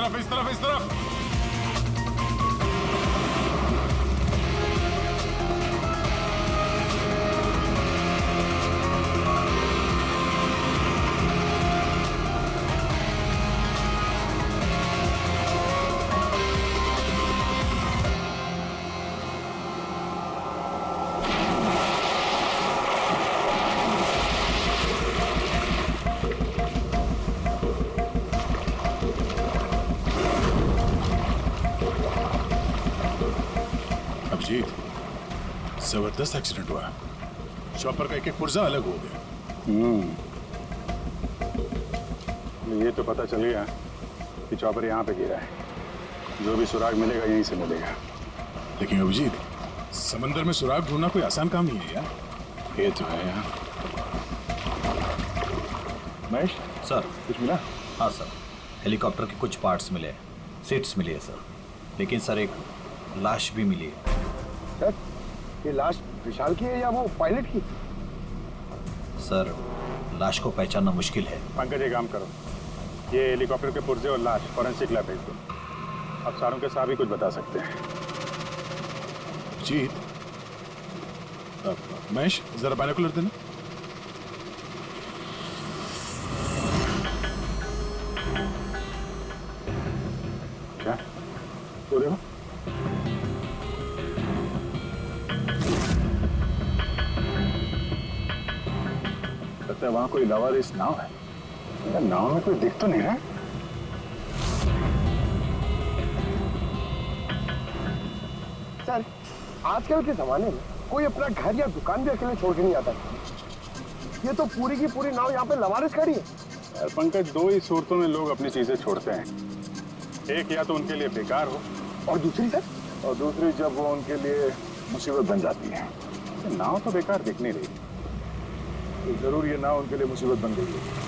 तरफ, इस तरफ, इस तरफ। अभिजीत, जबरदस्त एक्सीडेंट हुआ। चॉपर का एक एक पुर्जा अलग हो गया। ये तो पता चल गया कि चॉपर यहाँ पे गिरा है। जो भी सुराग मिलेगा यहीं से मिलेगा। लेकिन अभिजीत, समंदर में सुराग ढूंढना कोई आसान काम नहीं है यार। ये तो है यार। महेश सर, कुछ मिला? हाँ सर, हेलीकॉप्टर के कुछ पार्ट्स मिले, सीट्स मिली है सर। लेकिन सर एक लाश भी मिली है। सर, ये लाश विशाल की है या वो पायलट की? सर, लाश को पहचानना मुश्किल है। पंकज, एक काम करो, ये हेलीकॉप्टर के पुर्जे और लाश फॉरेंसिक लैब भेज दो। अब सारों के साथ भी कुछ बता सकते हैं। अभिजीत, महेश जरा बाइनोकुलर देना। क्या वो देखो। लगता है वहां कोई लवारिस नाव है। यार, नाव में कोई दिख तो नहीं रहा। सर, आजकल के जमाने में कोई अपना घर या दुकान भी अकेले छोड़ के नहीं आता। ये तो पूरी की पूरी नाव यहाँ पे लवारिस खड़ी है। यार पंकज, दो ही सूरतों में लोग अपनी चीजें छोड़ते हैं। एक या तो उनके लिए बेकार हो, और दूसरी सर? और दूसरी जब वो उनके लिए मुसीबत बन जाती है। नाव तो बेकार दिख नहीं रही, तो जरूर ये नाव उनके लिए मुसीबत बन गई है।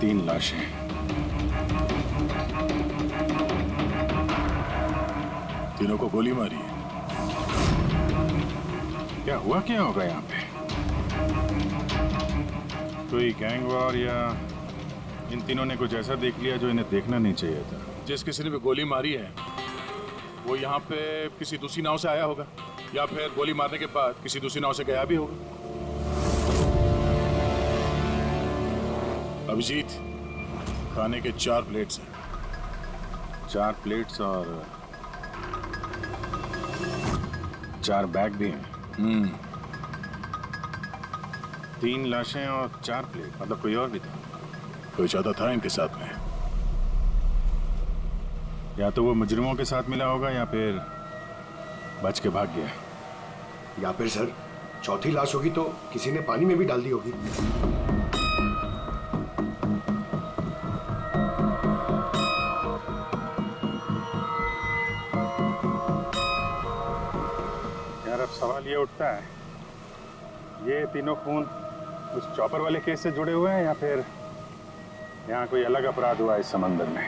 तीन लाशें। तीनों को गोली मारी है। क्या हुआ, क्या होगा यहाँ पे? कोई गैंग वॉर या इन तीनों ने कुछ ऐसा देख लिया जो इन्हें देखना नहीं चाहिए था? जिस किसी ने भी गोली मारी है वो यहाँ पे किसी दूसरी नाव से आया होगा, या फिर गोली मारने के बाद किसी दूसरी नाव से गया भी होगा। अभिजीत, खाने के 4 प्लेट्स हैं। 4 प्लेट्स और 4 बैग भी हैं। 3 लाशें और 4 प्लेट, मतलब कोई और भी था? कोई ज्यादा था इनके साथ में। या तो वो मुजरिमों के साथ मिला होगा या फिर बच के भाग गया। या फिर सर, चौथी लाश होगी तो किसी ने पानी में भी डाल दी होगी। यार, अब सवाल ये उठता है, ये तीनों खून उस चॉपर वाले केस से जुड़े हुए हैं या फिर यहाँ कोई अलग अपराध हुआ इस समंदर में?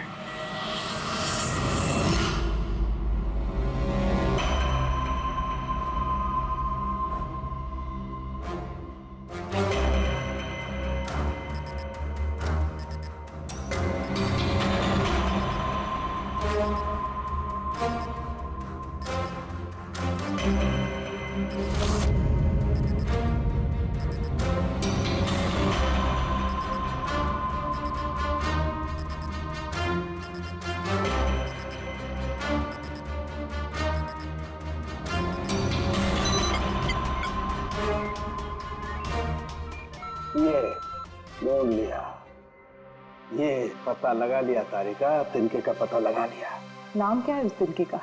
ये ढूंढ लिया, ये पता लगा लिया तारिका, तिनके का पता लगा लिया। नाम क्या है उस तिनके का?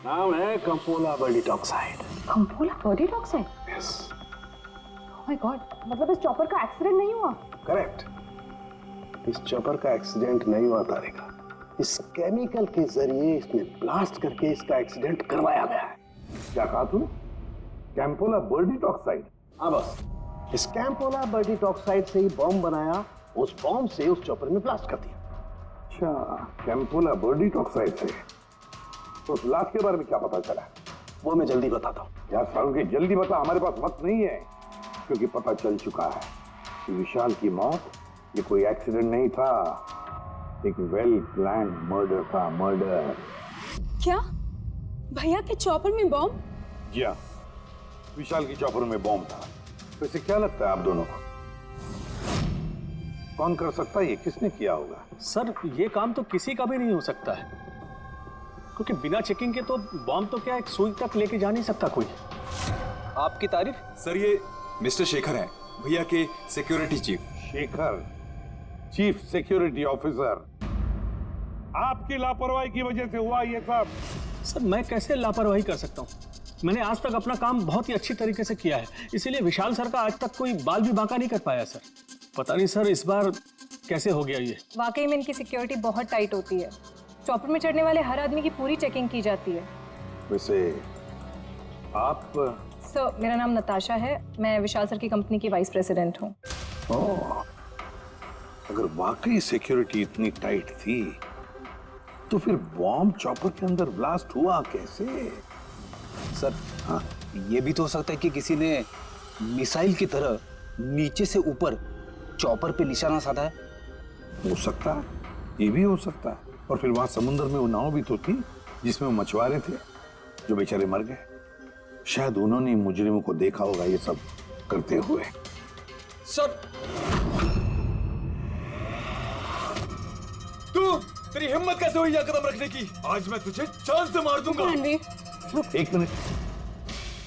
नाम है कंपोला बर्डिटॉक्साइड। कंपोला बर्डिटॉक्साइड? यस। ओह माय गॉड, मतलब इस चॉपर का एक्सीडेंट नहीं हुआ? करेक्ट, इस चॉपर का एक्सीडेंट नहीं हुआ तारिका, इस केमिकल के जरिए इसने ब्लास्ट करके इसका एक्सीडेंट करवाया गया है। क्या कहा तूने? कैंपोला बर्डिटॉक्साइड? हाँ बस, इस कैंपोला बर्डिटॉक्साइड से ही बॉम्ब बनाया, उस बॉम्ब से उस चॉपर में ब्लास्ट कर दिया। अच्छा, कैंपोला बर्डिटॉक्साइड से। तो उस लाश के बारे में क्या पता चला? वो मैं जल्दी बताता हूँ। यार सारुण के जल्दी बता, हमारे पास वक्त नहीं है, क्योंकि पता चल चुका है कि विशाल की मौत ये कोई एक्सीडेंट नहीं था, एक वेल प्लान मर्डर था। मर्डर। क्या भैया के चॉपर में बॉम्ब? जी हाँ, विशाल की चॉपर में बॉम्ब था। तो इसे क्या लगता है आप दोनों को, कौन कर सकता है? ये किसने किया होगा? सर ये काम तो किसी का भी नहीं हो सकता है, क्योंकि बिना चेकिंग के तो बॉम्ब तो क्या एक सुई तक लेके जा नहीं सकता कोई। आपकी तारीफ? सर ये मिस्टर शेखर हैं, भैया के security chief. Shekhar, chief security officer. आपकी लापरवाही की वजह से हुआ ये सब। सर मैं कैसे लापरवाही कर सकता हूँ? मैंने आज तक अपना काम बहुत ही अच्छी तरीके से किया है, इसीलिए विशाल सर का आज तक कोई बाल भी बांका नहीं कर पाया सर। पता नहीं सर इस बार कैसे हो गया ये। वाकई में इनकी सिक्योरिटी बहुत टाइट होती है। चॉपर में चढ़ने वाले हर आदमी की पूरी चेकिंग की जाती है। वैसे आप? सर मेरा नाम नताशा है, मैं विशाल सर की कंपनी की वाइस प्रेसिडेंट हूँ। अगर वाकई सिक्योरिटी इतनी टाइट थी तो फिर बॉम्ब चॉपर के अंदर ब्लास्ट हुआ कैसे? सर हाँ, ये भी तो हो सकता है कि किसी ने मिसाइल की तरह नीचे से ऊपर चॉपर पे निशाना साधा है। हो सकता है, ये भी हो सकता है। और फिर वहां समुद्र में वो नाव भी तो थी जिसमें वो मछुआरे थे जो बेचारे मर गए। शायद उन्होंने मुजरिमों को देखा होगा ये सब करते हुए। सर तेरी हिम्मत कैसे हुई यह कदम रखने की? आज मैं तुझे जान से मार दूंगा। एक मिनट,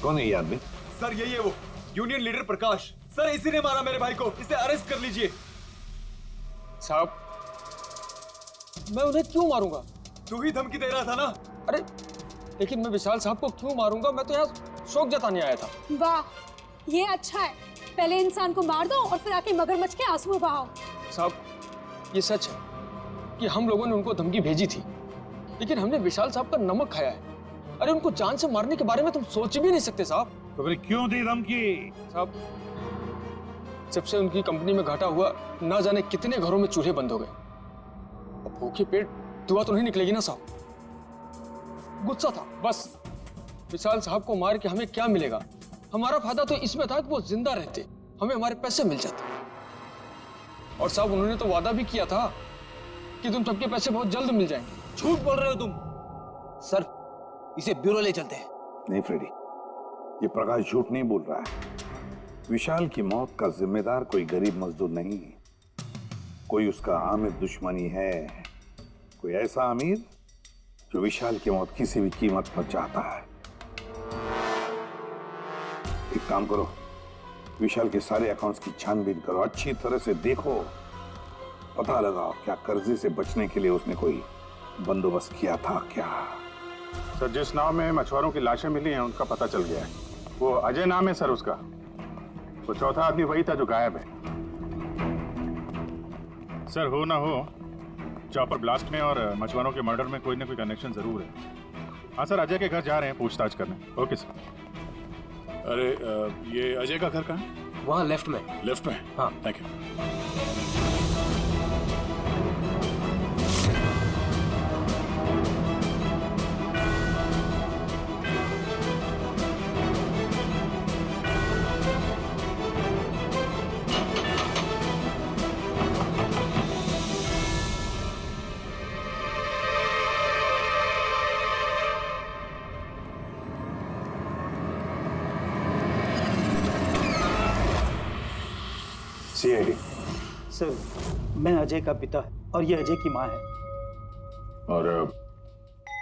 कौन है ये आदमी? सर यही है वो यूनियन लीडर प्रकाश। सर इसी ने मारा मेरे भाई को, इसे अरेस्ट कर लीजिए। साहब मैं उन्हें क्यों मारूंगा? तू ही धमकी दे रहा था ना। अरे लेकिन मैं विशाल साहब को क्यों मारूंगा? मैं तो यहाँ शोक जताने आया था। वाह ये अच्छा है, पहले इंसान को मार दो और फिर आके मगरमच्छ के आंसू बहाओ। साहब ये सच है कि हम लोगों ने उनको धमकी भेजी थी, लेकिन हमने विशाल साहब का नमक खाया है। अरे उनको जान से मारने के बारे में तुम सोच भी नहीं सकते साहब। तो फिर क्यों दी धमकी? साहब जब से उनकी कंपनी में घाटा हुआ, ना जाने कितने घरों में चूल्हे बंद हो गए। अब भूखे पेट दुआ तो नहीं निकलेगी ना साहब। गुस्सा था बस। विशाल साहब को मार के हमें क्या मिलेगा? हमारा फायदा तो इसमें था कि वो जिंदा रहते, हमें हमारे पैसे मिल जाते। और साहब उन्होंने तो वादा भी किया था कि तुम सबके पैसे बहुत जल्द मिल जाएंगे। झूठ बोल रहे हो तुम। सर इसे ब्यूरो ले चलते हैं। नहीं फ्रेडी, ये प्रकाश झूठ नहीं बोल रहा है। विशाल की मौत का जिम्मेदार कोई गरीब मजदूर नहीं, कोई उसका आमिर दुश्मनी है, कोई ऐसा अमीर जो विशाल की मौत किसी भी कीमत पर चाहता है। एक काम करो, विशाल के सारे अकाउंट्स की छानबीन करो, अच्छी तरह से देखो, पता लगाओ क्या कर्जे से बचने के लिए उसने कोई बंदोबस्त किया था क्या। सर जिस नाव में मछुआरों की लाशें मिली हैं उनका पता चल गया है। वो अजय नाम है सर उसका। वो चौथा आदमी वही था जो गायब है। सर हो ना हो, चॉपर ब्लास्ट में और मछुआरों के मर्डर में कोई ना कोई कनेक्शन जरूर है। हाँ सर, अजय के घर जा रहे हैं पूछताछ करने। Okay sir. अरे ये अजय का घर कहाँ है? वहाँ लेफ्ट में। लेफ्ट में? हाँ थैंक यू। सीआईडी। सर मैं अजय का पिता और ये अजय की माँ है। और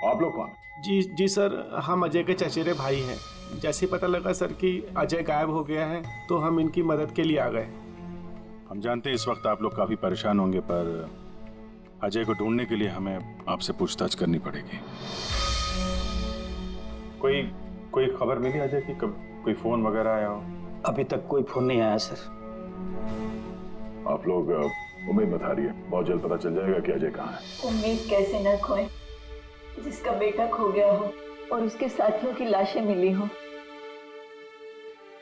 आप लोग कौन? जी सर, हम अजय के चचेरे भाई हैं। जैसे पता लगा सर कि अजय गायब हो गया है तो हम इनकी मदद के लिए आ गए। हम जानते हैं इस वक्त आप लोग काफी परेशान होंगे, पर अजय को ढूंढने के लिए हमें आपसे पूछताछ करनी पड़ेगी। कोई खबर मिली अजय की? कब कोई फोन वगैरह आया हो? अभी तक कोई फोन नहीं आया सर। आप लोग उम्मीद मत हारिए, बहुत जल्द पता चल जाएगा कि अजय कहाँ है। उम्मीद कैसे न खोए, जिसका बेटा खो गया हो और उसके साथियों की लाशें मिली हो,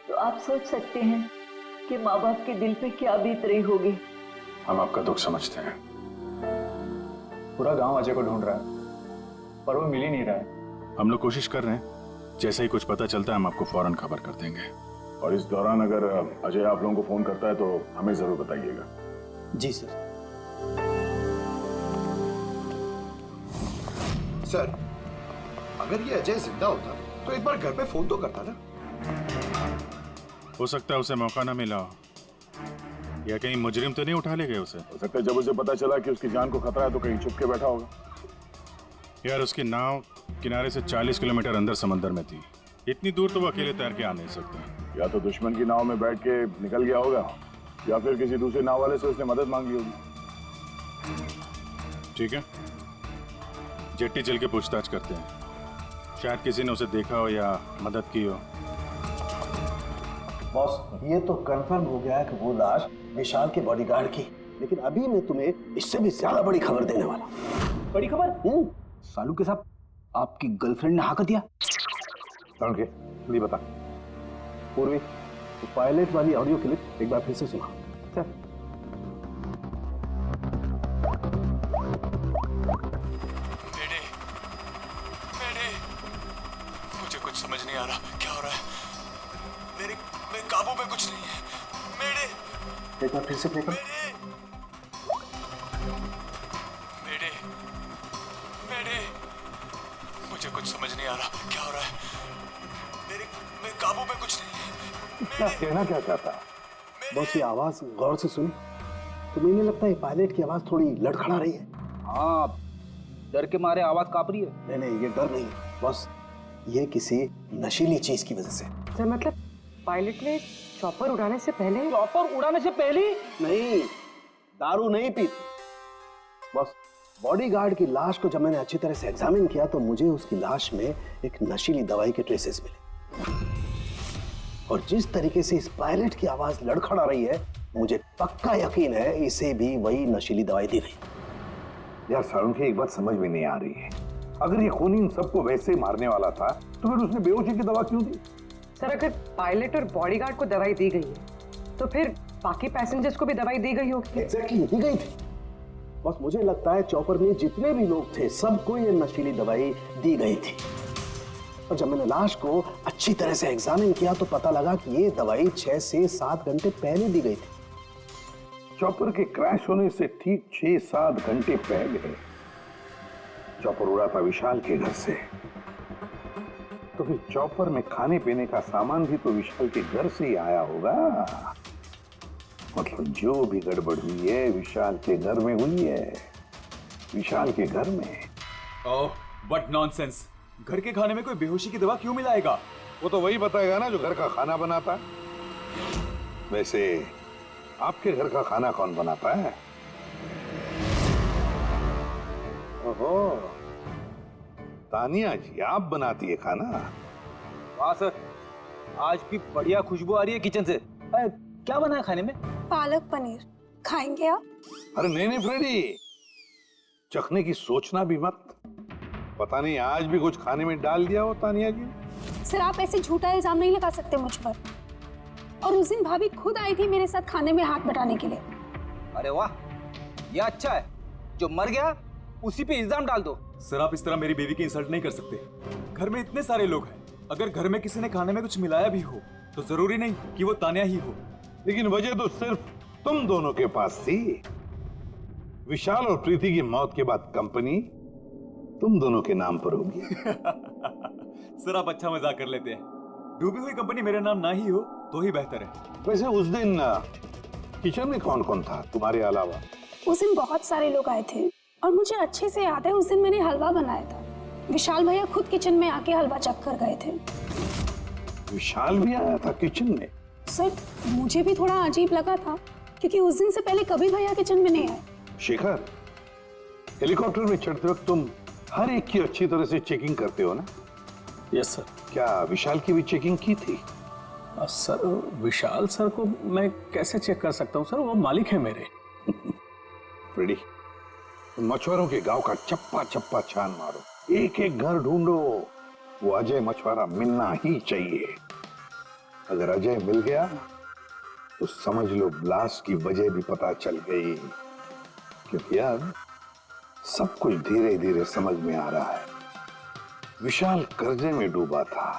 तो आप सोच सकते हैं कि माँ बाप के दिल पे क्या बीत रही होगी। हम आपका दुख समझते हैं। पूरा गांव अजय को ढूंढ रहा है, पर वो मिल ही नहीं रहा है। हम लोग कोशिश कर रहे हैं, जैसे ही कुछ पता चलता है हम आपको फौरन खबर कर देंगे। और इस दौरान अगर अजय आप लोगों को फोन करता है तो हमें जरूर बताइएगा। जी सर। सर, अगर ये अजय जिंदा होता तो एक बार घर पे फोन तो करता ना। हो सकता है उसे मौका ना मिला हो, या कहीं मुजरिम तो नहीं उठा ले गए उसे। हो सकता है जब उसे पता चला कि उसकी जान को खतरा है तो कहीं छुप के बैठा होगा। यार उसकी नाव किनारे से 40 किलोमीटर अंदर समंदर में थी, इतनी दूर तो वो अकेले तैर के आ नहीं सकता। या तो दुश्मन की नाव में बैठ के निकल गया होगा, या फिर किसी दूसरे नाव वाले से उसने मदद मांगी होगी। ठीक है, जेट्टी चल के पूछताछ करते हैं, शायद किसी ने उसे देखा हो या मदद की हो। बॉस, ये तो कंफर्म हो गया कि वो लाश विशाल के बॉडीगार्ड की, लेकिन अभी मैं तुम्हें इससे भी ज्यादा बड़ी खबर देने वाला हूं। बड़ी खबर? सालू के साथ आपकी गर्लफ्रेंड ने हाँ कर दिया? के नहीं बता। पूर्वी, तो पायलट वाली ऑडियो क्लिप एक बार फिर से सुना। चल। मुझे कुछ समझ नहीं आ रहा क्या हो रहा है। मेरे काबू में कुछ नहीं है। मेरे एक बार फिर से प्ले कर। मुझे कुछ समझ नहीं आ रहा क्या हो रहा है। मेरे काबू में कुछ नहीं है। इतना कहना क्या चाहता है? बस ये आवाज गौर से सुनी तो मैंने लगता है पायलट की आवाज थोड़ी लड़खड़ा रही है। हाँ, डर के मारे आवाज कांप रही है। नहीं, ये डर नहीं है, बस ये किसी नशीली चीज की वजह से। सर, मतलब पायलट ने चॉपर उड़ाने से पहले? चॉपर उड़ाने से पहले? नहीं, दारू नहीं पीती। बस बॉडीगार्ड की लाश को जब मैंने अच्छी तरह से एग्जामिन किया तो मुझे उसकी लाश में एक नशीली दवाई के ट्रेसेस मिले, और जिस तरीके से इस पायलट की आवाज लड़खड़ा रही है, मुझे पक्का यकीन है इसे भी वही नशीली दवाई दी गई। यार सारुण की एक बात समझ में नहीं आ रही है, अगर ये खूनी इन सबको वैसे मारने वाला था तो फिर उसने बेहोशी की दवा क्यों दी? सर, अगर पायलट और बॉडीगार्ड को दवाई दी गई है तो फिर बाकी पैसेंजर्स को भी दवाई दी गई होगी। एग्जैक्टली, दी गई थी। बस मुझे लगता है चॉपर में जितने भी लोग थे सबको ये नशीली दवाई दी गई थी, और जब मैंने लाश को अच्छी तरह से एग्जामिन किया तो पता लगा कि ये दवाई 6 से 7 घंटे पहले दी गई थी। चॉपर के क्रैश होने से ठीक 6-7 घंटे पहले चॉपर उड़ा था विशाल के घर से, तो फिर चॉपर में खाने पीने का सामान भी तो विशाल के घर से ही आया होगा। मतलब जो भी गड़बड़ हुई है विशाल के घर में हुई है, विशाल के घर में। ओह, व्हाट नॉनसेंस! घर के खाने में कोई बेहोशी की दवा क्यों मिलाएगा? वो तो वही बताएगा ना जो घर का खाना बनाता है। वैसे आपके घर का खाना कौन बनाता है? ओहो, तानिया जी आप बनाती है खाना? वाह सर, आज भी बढ़िया खुशबू आ रही है किचन से। क्या बना है खाने में? पालक पनीर, खाएंगे आप? अरे नहीं फ्रेडी, चखने की सोचना भी मत। पता नहीं आज भी कुछ खाने में डाल दिया हो तानिया जी। सर, आप ऐसे झूठा इल्जाम नहीं लगा सकते मुझ पर। और उस दिन भाभी खुद आई थी मेरे साथ खाने में हाथ बटाने के लिए। अरे वाह, ये अच्छा है, जो मर गया उसी पे इल्जाम डाल दो। सर, आप इस तरह मेरी बीवी की इंसल्ट नहीं कर सकते। घर में इतने सारे लोग हैं, अगर घर में किसी ने खाने में कुछ मिलाया भी हो तो जरूरी नहीं कि वो तानिया ही हो। लेकिन वजह तो सिर्फ तुम दोनों के पास थी। विशाल और प्रीति की मौत के बाद कंपनी तुम दोनों के नाम पर होगी। सर, आप अच्छा मजाक कर लेते हैं। डूबी हुई कंपनी मेरे नाम ना ही हो तो ही बेहतर है। वैसे उस दिन किचन में कौन कौन था तुम्हारे अलावा? उस दिन बहुत सारे लोग आए थे और मुझे अच्छे से याद है उस दिन मैंने हलवा बनाया था। विशाल भैया खुद किचन में आके हलवा चख कर गए थे। विशाल भी आया था किचन में? सर, मुझे भी थोड़ा अजीब लगा था, क्योंकि उस दिन से पहले कभी भैया किचन में नहीं आए। शेखर, हेलीकॉप्टर में चढ़ते वक्त तुम हर एक की अच्छी तरह से चेकिंग करते हो ना? Yes sir. क्या विशाल की भी चेकिंग की थी? सर विशाल सर को मैं कैसे चेक कर सकता हूँ सर, वो मालिक है मेरे। फ्रेडी, मछुआरों के गांव का चप्पा चप्पा छान मारो, एक एक घर ढूंढो। वो अजय मछुआरा मिलना ही चाहिए। अगर अजय मिल गया तो समझ लो ब्लास्ट की वजह भी पता चल गई, क्योंकि अब सब कुछ धीरे धीरे समझ में आ रहा है। विशाल कर्जे में डूबा था,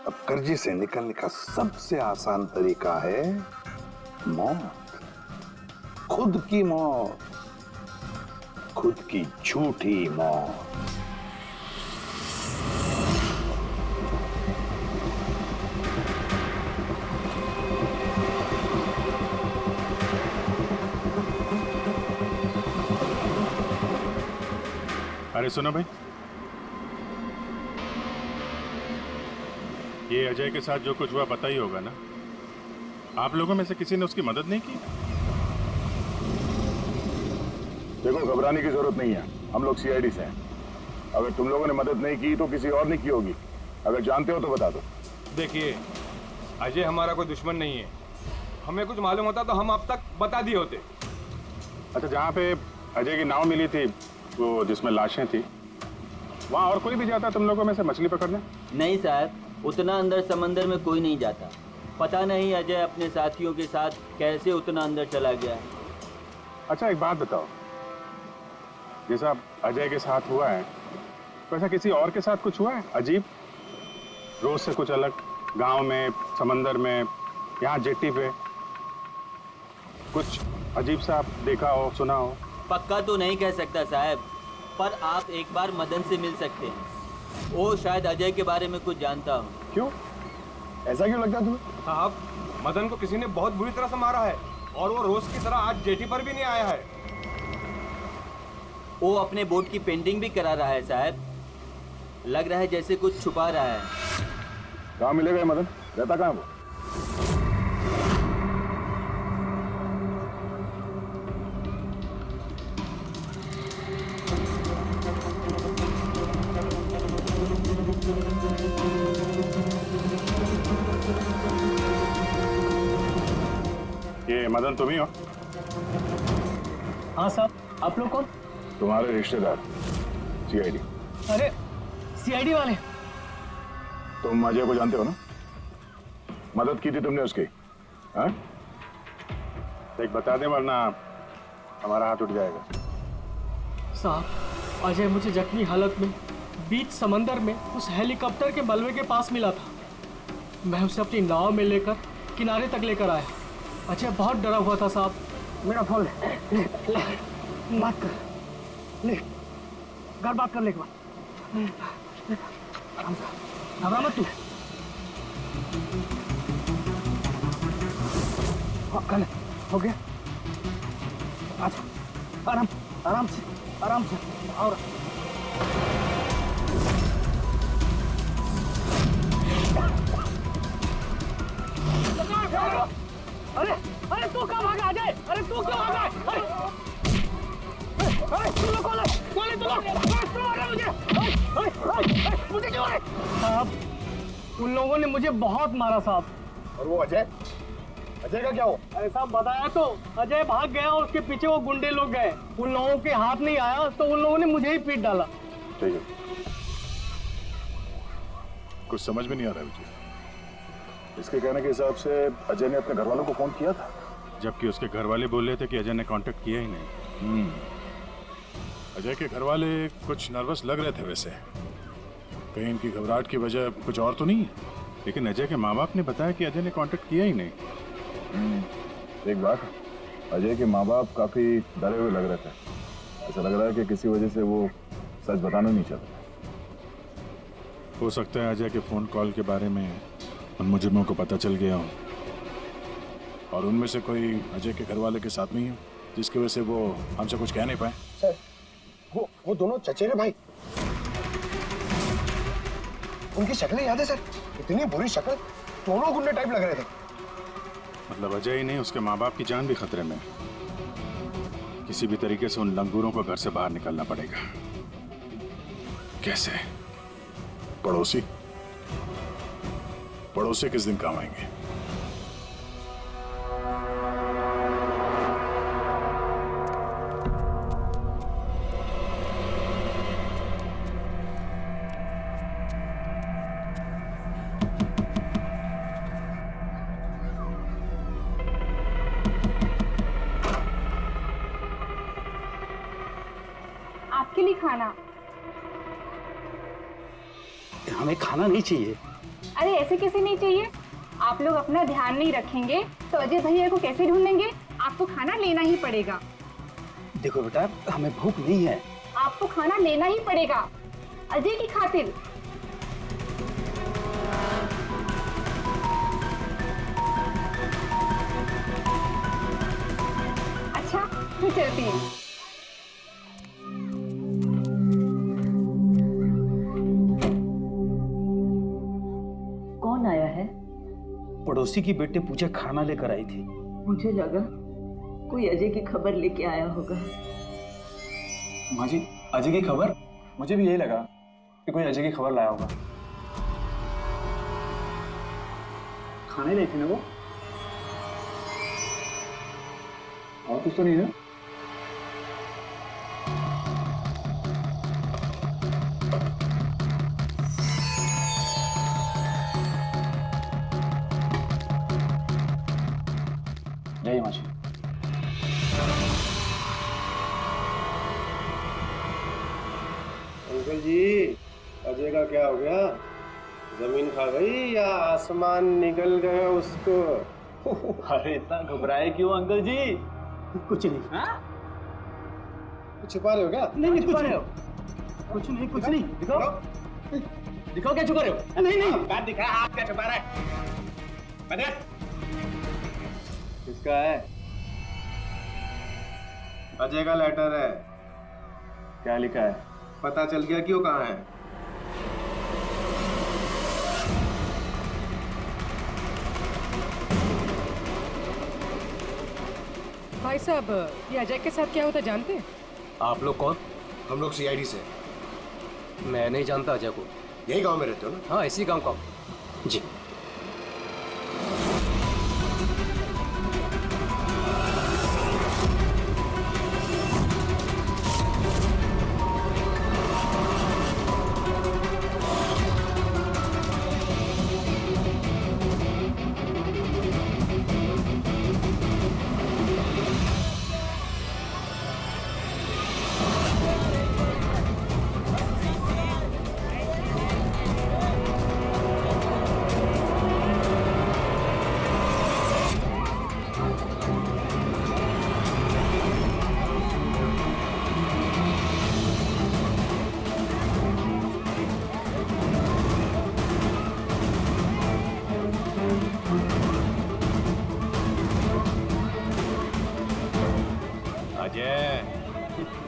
अब कर्जे से निकलने का सबसे आसान तरीका है मौत, खुद की मौत, खुद की झूठी मौत। अरे सुनो भाई, ये अजय के साथ जो कुछ हुआ पता ही होगा ना? आप लोगों में से किसी ने उसकी मदद नहीं की? देखो, घबराने की जरूरत नहीं है, हम लोग सीआईडी से हैं। अगर तुम लोगों ने मदद नहीं की तो किसी और ने की होगी। अगर जानते हो तो बता दो। देखिए, अजय हमारा कोई दुश्मन नहीं है। हमें कुछ मालूम होता तो हम अब तक बता दिए होते। अच्छा, जहाँ पे अजय की नाव मिली थी, वो जिसमें लाशें थी, वहाँ और कोई भी जाता तुम लोगों में से मछली पकड़ने? नहीं साहब, उतना अंदर समंदर में कोई नहीं जाता। पता नहीं अजय अपने साथियों के साथ कैसे उतना अंदर चला गया। अच्छा, एक बात बताओ, जैसा अजय के साथ हुआ है वैसा किसी और के साथ कुछ हुआ है अजीब, रोज से कुछ अलग? गांव में, समंदर में, यहाँ जेट्टी पे कुछ अजीब सा देखा हो, सुना हो? पक्का तो नहीं कह सकता साहब, पर आप एक बार मदन से मिल सकते हैं। वो शायद अजय के बारे में कुछ जानता हो। क्यों? ऐसा क्यों लगता है तुम्हें? साहब, मदन को किसी ने बहुत बुरी तरह से मारा है और वो रोज की तरह आज जेटी पर भी नहीं आया है। वो अपने बोट की पेंटिंग भी करा रहा है साहब। लग रहा है जैसे कुछ छुपा रहा है। कहाँ मिलेगा ये मदन? रहता कहाँ वो? ये मदन तुम ही हो? हाँ साहब, आप लोग कौन? तुम्हारे रिश्तेदार, सीआईडी। अरे सीआईडी वाले? तुम अजय को जानते हो ना? मदद की थी तुमने उसकी, हाँ? एक बता दे वरना हमारा हाथ उठ जाएगा। साहब, अजय मुझे जख्मी हालत में बीच समंदर में उस हेलीकॉप्टर के मलबे के पास मिला था। मैं उसे अपनी नाव में लेकर किनारे तक लेकर आया। अजय बहुत डरा हुआ था साहब। मेरा फोन ले, बात कर, ले, घर बात कर ले एक बार। आराम से, घबरा मत तू। हाँ, कर ले, हो गया। अच्छा, आराम से, और अरे तू कहाँ भागा अजय? अरे तू क्यों भागा? अरे तू लोग कौन मारा मुझे क्यों है? साहब, उन लोगों ने मुझे बहुत मारा साहब। और वो अजय का क्या हो? अरे साहब, बताया तो, अजय भाग गया और उसके पीछे वो गुंडे लोग गए। उन लोगों के हाथ नहीं आया तो उन लोगों ने मुझे ही पीट डाला। ठीक है, कुछ समझ में नहीं आ रहा है मुझे। इसके कहने के हिसाब से अजय ने अपने घर वालों को फोन किया था, जबकि उसके घर वाले बोल रहे थे कि अजय ने कांटेक्ट किया ही नहीं। अजय के घर वाले कुछ नर्वस लग रहे थे वैसे। कहीं इनकी घबराहट की वजह कुछ और तो नहीं है? लेकिन अजय के माँ बाप ने बताया कि अजय ने कांटेक्ट किया ही नहीं। एक बात, अजय के माँ बाप काफी डरे हुए लग रहे थे। ऐसा लग रहा है कि किसी वजह से वो सच बताना नहीं चाहते। हो सकता है अजय के फोन कॉल के बारे में उन मुजरिमों को पता चल गया हो, और उनमें से कोई अजय के घर वाले के साथ नहीं है, जिसकी वजह से वो हमसे कुछ कह नहीं पाए। सर, वो दोनों चचेरे भाई, उनकी शक्लें याद है सर? इतनी बुरी शक्ल, दोनों गुंडे टाइप लग रहे थे। मतलब अजय ही नहीं, उसके माँ बाप की जान भी खतरे में। किसी भी तरीके से उन लंगूरों को घर से बाहर निकलना पड़ेगा। कैसे? पड़ोसी पड़ोसी किस दिन काम आएंगे? आपके लिए खाना। हमें खाना नहीं चाहिए। अरे ऐसे कैसे नहीं चाहिए? आप लोग अपना ध्यान नहीं रखेंगे तो अजय भैया को कैसे ढूंढेंगे? आपको खाना लेना ही पड़ेगा। देखो बेटा, हमें भूख नहीं है। आपको खाना लेना ही पड़ेगा अजय की खातिर। अच्छा, मैं चलती हूँ। कौन आया है? पड़ोसी की बेटे पूजा खाना लेकर आई थी। मुझे लगा कोई अजय की खबर लेके आया होगा। माँ जी, अजय की खबर? मुझे भी यही लगा कि कोई अजय की खबर लाया होगा। खाने लाई थी ना वो? और कुछ तो नहीं है? जय माँ जी। अंकल जी, अजय का क्या हो गया? जमीन खा गई या आसमान निकल गया उसको? अरे इतना घबराए क्यों अंकल जी? कुछ नहीं। कुछ छुपा रहे हो क्या? नहीं नहीं, कुछ नहीं, कुछ नहीं, कुछ नहीं। दिखाओ, दिखाओ क्या छुपा रहे हो? नहीं नहीं, बात दिखा, आप क्या छुपा रहे हैं? बता। किसका है? अजय का लेटर है। क्या लिखा है? पता चल गया क्यों कहाँ है? भाई साहब, ये अजय के साथ क्या होता जानते हैं? आप लोग कौन? हम लोग सीआईडी से। मैं नहीं जानता अजय को। यही गांव में रहते हो ना? हाँ, इसी गांव का। जी।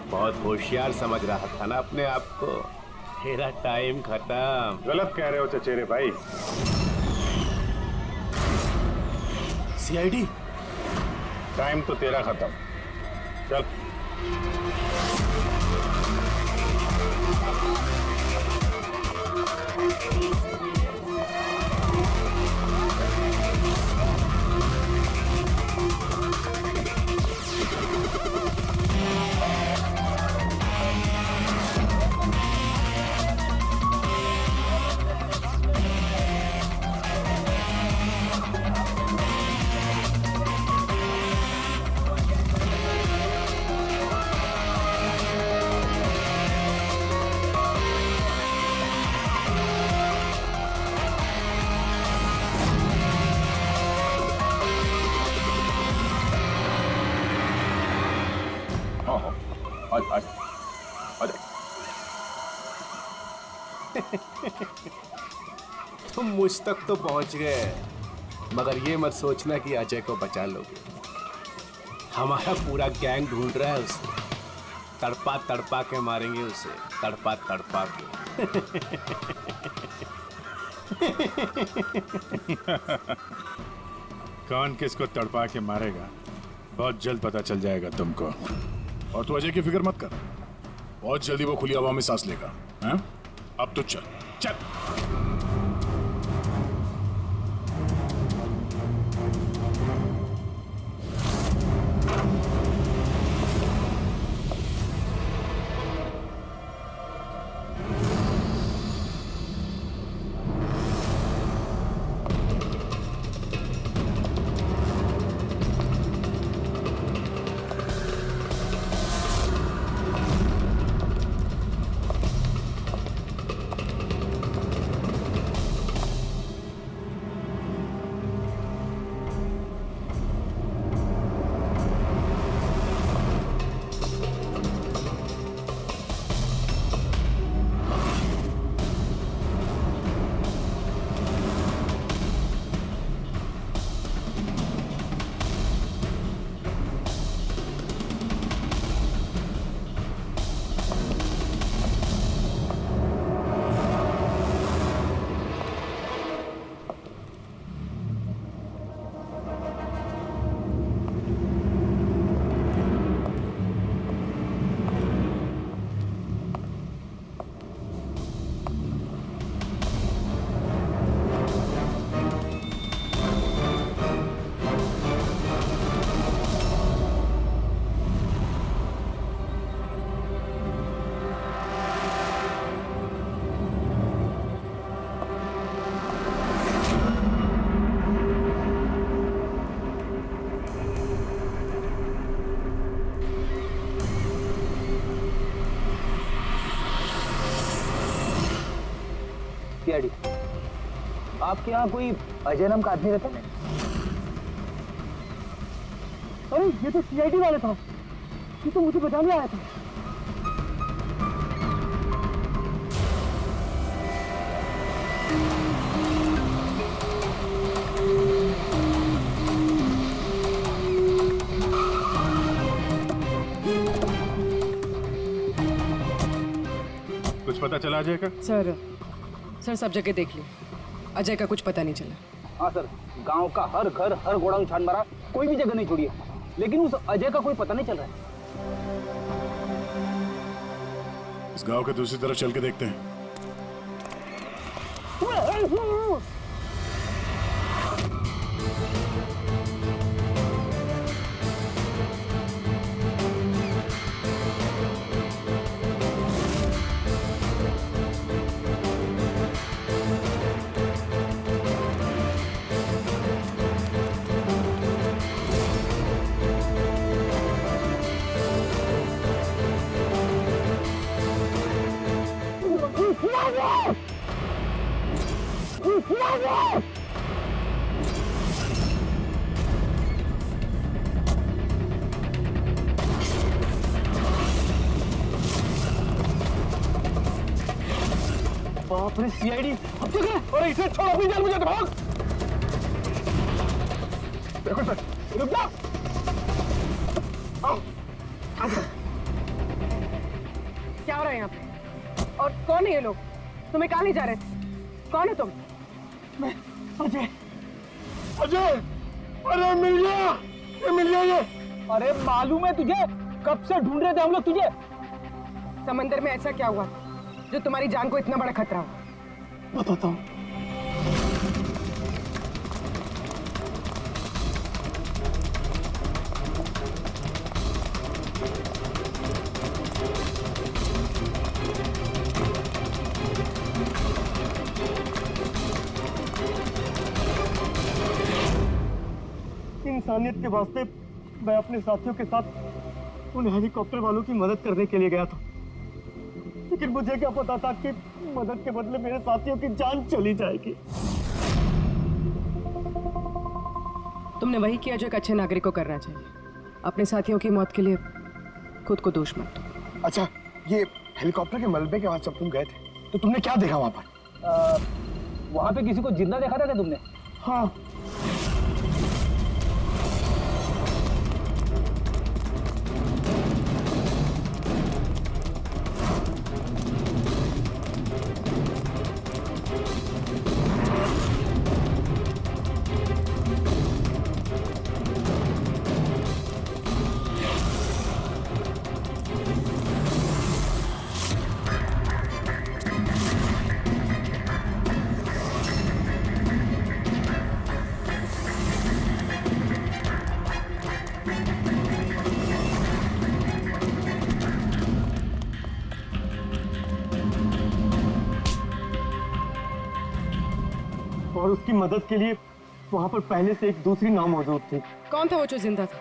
बहुत होशियार समझ रहा था ना अपने आप को। तेरा टाइम खत्म। गलत कह रहे हो चचेरे भाई। सीआईडी? टाइम तो तेरा खत्म। चल। तुम मुझ तक तो पहुंच गए, मगर ये मत सोचना कि अजय को बचा लोगे। हमारा पूरा गैंग ढूंढ रहा है उसे। तड़पा तड़पा के मारेंगे उसे, तड़पा तड़पा के। कौन किसको तड़पा के मारेगा बहुत जल्द पता चल जाएगा तुमको। और तू अजय की फिक्र मत कर, बहुत जल्दी वो खुली हवा में सांस लेगा। हैं? अब तो चल चल। सीआईडी, आपके यहाँ कोई अजय नाम का आदमी रहता है? अरे ये तो सीआईडी वाला था, ये तो मुझे बचाने आया था। कुछ पता चला अजय का? सर सब जगह देख ली, अजय का कुछ पता नहीं चला। हाँ सर, गांव का हर घर हर गोडाउन छान मारा, कोई भी जगह नहीं छोड़ी है, लेकिन उस अजय का कोई पता नहीं चल रहा है। इस गांव के दूसरी तरफ चल के देखते हैं। बाप रे सीआईडी, अब तक है। अरे इसे छोड़, अपनी जान मुझे भाग। देखो सर, रुक जा। आओ। क्या हो रहा है यहाँ पे? और कौन है ये लोग? तुम्हें कहाँ ले जा रहे थे? कौन है तुम? मैं अजय। अजय, अरे मिल गया, ये मिल गया ये। अरे मालूम है तुझे, कब से ढूंढ रहे थे हम लोग तुझे। समंदर में ऐसा क्या हुआ जो तुम्हारी जान को इतना बड़ा खतरा हो? बताता हूँ। इंसानियत के वास्ते मैं अपने साथियों के साथ उन हेलीकॉप्टर वालों की मदद करने के लिए गया था, लेकिन मुझे क्या पता था कि मदद के बदले मेरे साथियों की जान चली जाएगी। तुमने वही किया जो एक अच्छे नागरिक को करना चाहिए। अपने साथियों की मौत के लिए खुद को दोष मत दो। अच्छा, ये हेलीकॉप्टर के मलबे के पास जब तुम गए थे तो तुमने क्या देखा वहां पर? वहां पे किसी को जिंदा देखा था क्या तुमने? हाँ। उसकी मदद के लिए वहां पर पहले से एक दूसरी नाव मौजूद थी। कौन था वो जो जिंदा था?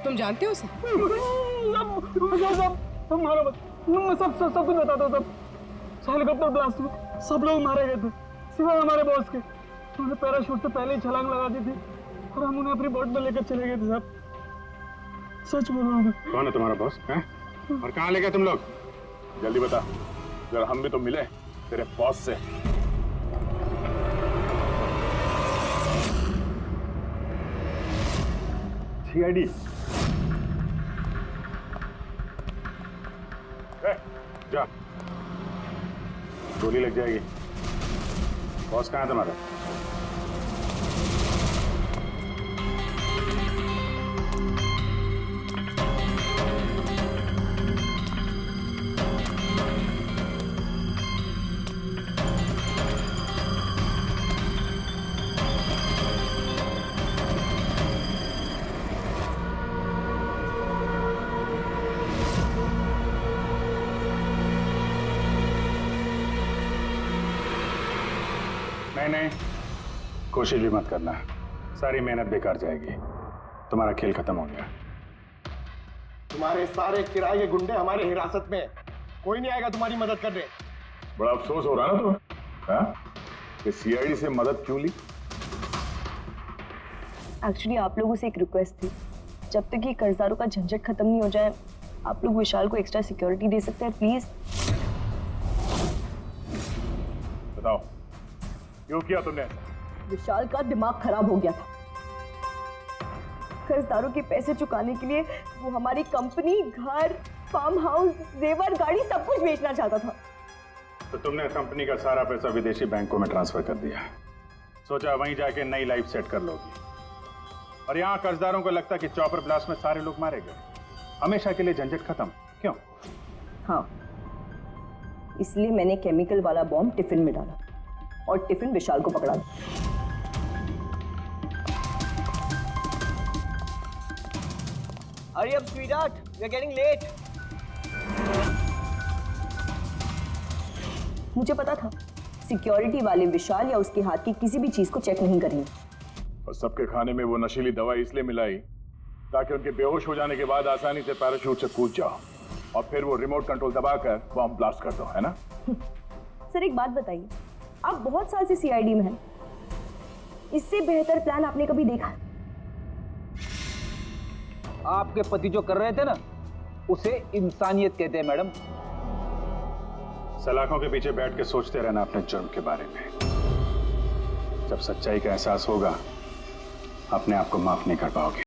तुम जानते हो उसे? मारो मत, मैं सब कुछ बताता हूँ। सब हेलीकॉप्टर ब्लास्ट में सब लोग मारे गए थे सिवाय हमारे बॉस के। उन्होंने पैराशूट से पहले ही छलांग लगा दी थी और हम उन्हें अपनी बोट में लेकर चले गए थे साहब। सच बोल रहा हूँ। कौन है तुम्हारा बॉस हैं? और कहाँ ले गए तुम लोग? जल्दी बता, जरा हम भी तो मिले तेरे बॉस से। सीआईडी जा, गोली लग जाएगी। बॉस कहाँ है तुम्हारा? नहीं, कोशिश भी मत करना, सारी मेहनत बेकार जाएगी। तुम्हारा खेल खत्म हो गया। तुम्हारे सारे किराए के गुंडे हमारे हिरासत में, कोई नहीं आएगा तुम्हारी मदद करने। बड़ा अफसोस हो रहा है ना तुम्हें, हाँ? कि सीआईडी से मदद क्यों ली? एक्चुअली आप लोगों से एक रिक्वेस्ट थी, जब तक ये कर्जदारों का झंझट खत्म नहीं हो जाए, आप लोग विशाल को एक्स्ट्रा सिक्योरिटी दे सकते हैं प्लीज? बताओ क्यों किया तुमने? विशाल का दिमाग खराब हो गया था। कर्जदारों के पैसे चुकाने के लिए वो हमारी कंपनी, घर, फार्म हाउस, जेवर, गाड़ी सब कुछ बेचना चाहता था। तो तुमने कंपनी का सारा पैसा विदेशी बैंकों में ट्रांसफर कर दिया, सोचा वहीं जाके नई लाइफ सेट कर लोगी। और यहाँ कर्जदारों को लगता कि चॉपर ब्लास्ट में सारे लोग मारे गए, हमेशा के लिए झंझट खत्म। क्यों? हाँ, इसलिए मैंने केमिकल वाला बॉम्ब टिफिन में डाला और टिफिन विशाल को पकड़ा। Hurry up, sweetheart. We are getting late. मुझे पता था सिक्योरिटी वाले विशाल या उसके हाथ की किसी भी चीज को चेक नहीं करेंगे। और सबके खाने में वो नशीली दवाई इसलिए मिलाई ताकि उनके बेहोश हो जाने के बाद आसानी से पैराशूट से कूद जाओ और फिर वो रिमोट कंट्रोल दबाकर बॉम्ब ब्लास्ट कर दो, है ना? सर एक बात बताइए, आप बहुत साल से सीआईडी में हैं, इससे बेहतर प्लान आपने कभी देखा? आपके पति जो कर रहे थे ना, उसे इंसानियत कहते हैं मैडम। सलाखों के पीछे बैठ के सोचते रहना अपने जुर्म के बारे में। जब सच्चाई का एहसास होगा, अपने आप को माफ नहीं कर पाओगे।